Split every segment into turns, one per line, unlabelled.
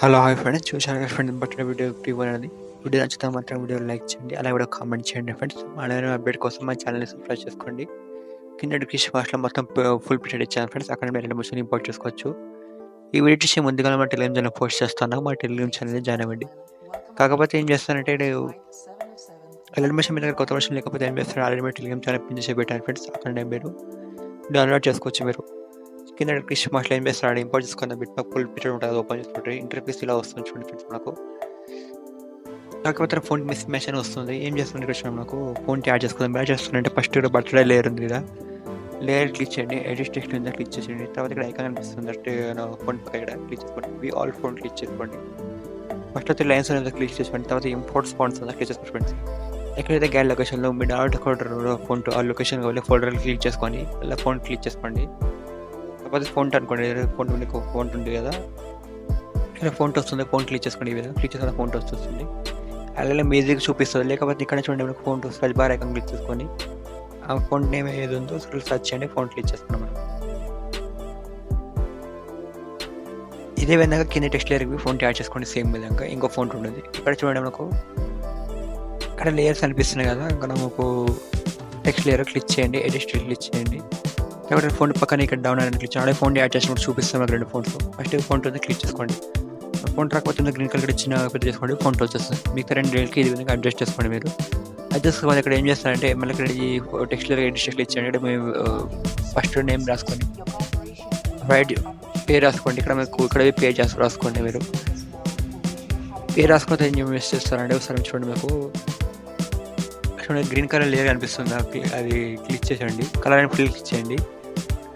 Hello hi friends, చూశారు కదా friends birthday video preview అనేది. వీడియో నచ్చితే మాత్రం వీడియో లైక్ చేయండి, అలాగే కూడా కామెంట్ చేయండి ఫ్రెండ్స్. అలాగే అప్డేట్ కోసం మా ఛానల్ని సబ్స్క్రైబ్ చేసుకోండి. కింద డిస్క్రిప్షన్ బాక్స్లో మొత్తం ఫుల్ ప్రింటెడ్ ఇచ్చాను ఫ్రెండ్స్, అక్కడ మీరు రెండు ముషన్ ఇంపోర్ట్ చేసుకోవచ్చు. ఈ వీడియో చూసి ముందుగా మా టెలిగ్రామ్ ఛానల్ పోస్ట్ చేస్తాను, మా టెలిగ్రామ్ ఛానల్ జాయిన్ అవ్వండి. కాకపోతే ఏం చేస్తానంటే అలైట్ మోషన్ మీ దగ్గర కొత్త వర్షన్ లేకపోతే ఏం చేస్తారు, ఆల్రెడీ మీరు టెలిగ్రామ్ ఛానల్ పిన్ చేసి పెట్టాను ఫ్రెండ్స్, అక్కడ మీరు డౌన్లోడ్ చేసుకోవచ్చు. మీరు కింద డిస్క్రిప్షన్ బాక్స్లో ఏం చేస్తారు, ఇంపోర్ట్ చేసుకున్న బిట్ ఫుల్ పిక్చర్ ఉంటుంది, ఓపెన్ చేసుకుంటే ఇంటర్ఫేస్ ఇలా వస్తుంది చూడండి ఫ్రెండ్స్. మనకు కాకపోతే ఫోన్ మిస్ మెషన్ వస్తుంది. ఏం చేస్తుంది ఇక్కడ మనకు ఫోన్ యాడ్ చేసుకుందాం. యాడ్ చేస్తుందంటే ఫస్ట్ బర్త్డే లేయర్ ఉంది కదా, లేయర్ క్లిక్ చేయండి, ఎడిట్ టెక్స్ట్ మీద క్లిక్ చేయండి. తర్వాత ఇక్కడ ఐకాన్ అనిపిస్తుంది అంటే ఫోన్ పక్క ఇక్కడ క్లిక్ చేసుకోండి, వి ఆల్ ఫోన్ క్లిక్ చేసుకోండి. ఫస్ట్ అయితే లైన్స్ అనేది క్లిక్ చేసుకోండి, తర్వాత ఇంపోర్ట్ ఫోన్స్ క్లిక్ చేసుకోండి ఫ్రెండ్స్. ఎక్కడైతే గ్యాడ్ లొకేషన్లో మీ డాట్ ఫోల్డర్ ఫోన్ టు ఆ లొకేషన్ కావాలి, ఫోల్డర్ క్లిక్ చేసుకోండి, అలా ఫోన్ క్లిక్ చేసుకోండి. కాకపోతే ఫోన్ అనుకోండి, ఫోన్ ఫోన్ ఉంది కదా, ఇక్కడ ఫోన్ వస్తుంది, ఫోన్ క్లిక్ చేసుకోండి. ఈ విధంగా క్లిక్ చేసుకున్న ఫోన్ వస్తుంది, అలాగే మ్యూజిక్ చూపిస్తుంది. లేకపోతే ఇక్కడ చూడండి మనకు phone search bar icon click చేసుకొని ఆ ఫోన్ నేమ్ ఏది ఉందో సర్చ్ చేయండి, ఫోన్ క్లిక్ చేసుకున్నాం మనం. ఇదే విధంగా కింద టెక్స్ట్ లేయర్కి ఫోన్ యాడ్ చేసుకోండి. సేమ్ విధంగా ఇంకో ఫోన్ ఉంటుంది. ఇక్కడ చూడండి మనకు ఇక్కడ లేయర్స్ అనిపిస్తున్నాయి కదా, ఇంకా మనకు టెక్స్ట్ లేయర్ క్లిక్ చేయండి, ఎడిట్ క్లిక్ చేయండి. కాబట్టి ఫోన్ పక్కన ఇక్కడ డౌన్ అని క్లిక్ చేయండి, ఫోన్ యాడ్ చేసినప్పుడు చూపిస్తాం మనకు రెండు ఫోన్స్. ఫస్ట్ ఫోన్ క్లిక్ చేసుకోండి, ఫోన్ రాకపోతే గ్రీన్ కలర్ ఇచ్చిన పెద్ద చేసుకోండి, ఫోన్ వచ్చేస్తుంది. మిగతా రెండు రేట్కి ఇది విధంగా అడ్జస్ట్ చేసుకోండి. మీరు అడ్జస్ట్ చేసుకోవాలి. ఇక్కడ ఏం చేస్తారంటే మళ్ళీ ఇక్కడ ఈ టెక్స్ట్ ఎడిట్ క్లిక్ చేయండి. ఇక్కడ మేము ఫస్ట్ నేమ్ రాసుకోండి, రైట్ పేరు రాసుకోండి. ఇక్కడ మీకు ఇక్కడ పేరు రాసుకోండి. మీరు పేరు రాసుకుంటే ఏం యూస్ చేస్తారంటే ఒకసారి చూడండి, మీకు చూడండి గ్రీన్ కలర్ లేయర్ అనిపిస్తుంది, అది క్లిక్ చేసేయండి. కలర్ అని క్లిక్ చేయండి,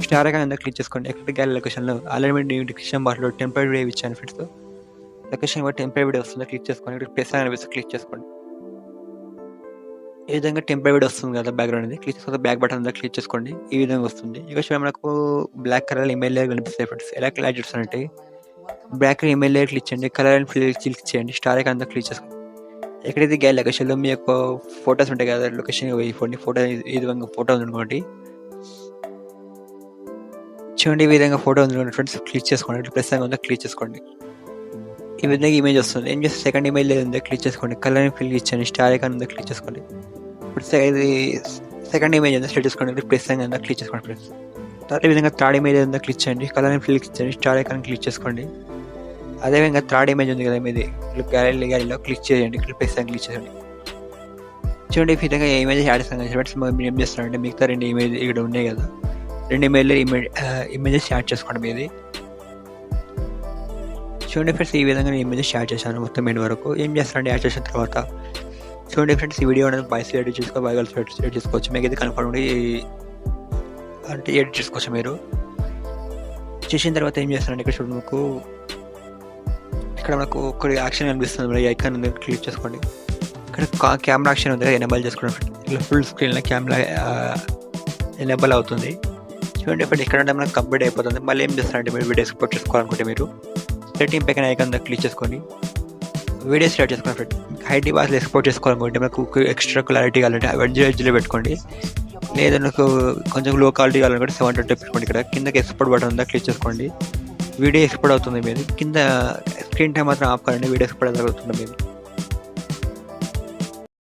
స్టార్ ఐకాన్ అంతా క్లిక్ చేసుకోండి. ఎక్కడ గ్యాలరీ లొకేషన్లో ఆల్రెడీ డిస్క్రిప్షన్ బాక్స్లో టెంపరీ వీడియో ఇచ్చాను ఫ్రెండ్స్, లొకేషన్ బట్టి టెంపరీ వీడియో వస్తుంది, క్లిక్ చేసుకోండి. ఇక్కడ ప్లస్ అనిపిస్తుంది, క్లిక్ చేసుకోండి. ఈ విధంగా టెంపరీ వీడియో వస్తుంది కదా బ్యాక్గ్రౌండ్ అనేది, క్లిక్ చేసుకుంటే బ్యాక్ బటన్ అంతా క్లిక్ చేసుకోండి. ఈ విధంగా వస్తుంది. ఇక చూడండి మనకు బ్లాక్ కలర్ ఇమెయిల్ లేయర్ కనిపిస్తాయి ఫ్రెండ్స్. ఎలా క్లిక్ చేస్తారంటే black colour email layer click చేయండి, కలర్ అండ్ క్లిక్ చేయండి, స్టార్ ఐకాన్ అంతా క్లిక్ చేసుకోండి. ఎక్కడైతే గ్యాలరీ లొకేషన్లో మీ యొక్క ఫొటోస్ ఉంటాయి కదా, లొకేషన్ ఫోటో ఈ విధంగా ఫోటో ఉంది అనుకోండి, చూడండి ఈ విధంగా ఫోటో ఉంది ఫ్రెండ్స్, క్లిక్ చేసుకోండి. ప్లస్ ఉందా క్లిక్ చేసుకోండి. ఈ విధంగా ఇమేజ్ వస్తుంది. ఏం చేస్తే సెకండ్ ఇమేజ్ లేదు ఉందా క్లిక్ చేసుకోండి, కలర్ క్లిక్ ఇచ్చండి, స్టార్ ఐకాన్ ఉందా క్లిక్ చేసుకోండి. ఇప్పుడు ఇది సెకండ్ ఇమేజ్ ఉందా సెలెక్ట్ చేసుకోండి, ప్లస్ ఉందా క్లిక్ చేసుకోండి ఫ్రెండ్స్. తర్వాత ఈ విధంగా థర్డ్ ఇమేజ్ ఉందా క్లిక్ చేయండి, కలర్ క్లిక్ ఇచ్చండి, స్టార్ ఐకాన్ క్లిక్ చేసుకోండి. అదేవిధంగా థర్డ్ ఇమేజ్ ఉంది కదా మీది, గ్యాలరీలో క్లిక్ చేయండి, ప్లస్ క్లిక్ చేయండి. చూడండి ఈ విధంగా ఇమేజ్ యాడ్ చేస్తాను ఫ్రెండ్స్. మీరు ఏం చేస్తారంటే మిగతా రెండు ఇమేజ్ ఇక్కడ ఉన్నాయి కదా, రెండు ఇమేజెస్ యాడ్ చేసుకోండి మీది. చూడండి ఫ్రెండ్స్, ఈ విధంగా నేను ఇమేజెస్ యాడ్ చేశాను మొత్తం ఎండ్ వరకు. ఏం చేస్తారంటే యాడ్ చేసిన తర్వాత చూడండి ఫ్రెండ్స్, ఈ వీడియో అనేది వాయిస్ ఎడిట్ చేసుకో, వైగల్స్ ఎడిట్ చేసుకోవచ్చు. మీకు ఇది కన్ఫర్మ్ అంటే ఎడిట్ చేసుకోవచ్చు. మీరు చేసిన తర్వాత ఏం చేస్తారంటే ఇక్కడ చూడండి మీకు ఇక్కడ మనకు ఒక యాక్షన్ కనిపిస్తుంది, ఈ ఐకాన్ ఉంది క్లిక్ చేసుకోండి. ఇక్కడ కెమెరా యాక్షన్ ఉంది, ఎనేబుల్ చేసుకోండి ఫ్రెండ్స్. ఇలా ఫుల్ స్క్రీన్లో కెమెరా ఎనేబుల్ అవుతుంది. చూడండి ఫ్రెండ్స్, ఇక్కడ మనకు కంప్లీట్ అయిపోతుంది. మళ్ళీ ఏం చేస్తారంటే మీరు వీడియో ఎక్స్పోర్ట్ చేసుకోవాలనుకుంటే మీరు సెట్టింగ్ పైన ఐకాన్ క్లిక్ చేసుకొని వీడియో స్టార్ట్ చేసుకోండి ఫ్రెండ్స్. హైట్ డివైస్లో ఎక్స్పోర్ట్ చేసుకోవాలనుకుంటే మనకు ఎక్స్ట్రా క్లారిటీ కావాలంటే ఎడ్జ్లో పెట్టుకోండి, లేదా నాకు కొంచెం లో క్వాలిటీ కావాలనుకుంటే 720 పెట్టుకోండి. ఇక్కడ కిందకి ఎక్స్పోర్ట్ బటన్ ఉందా క్లిక్ చేసుకోండి, వీడియో ఎక్స్పోర్ట్ అవుతుంది. మీరు కింద స్క్రీన్ టైం మాత్రం ఆఫ్ కాదండి, వీడియో ఎక్స్పోర్ట్ అవుతుంది. మీరు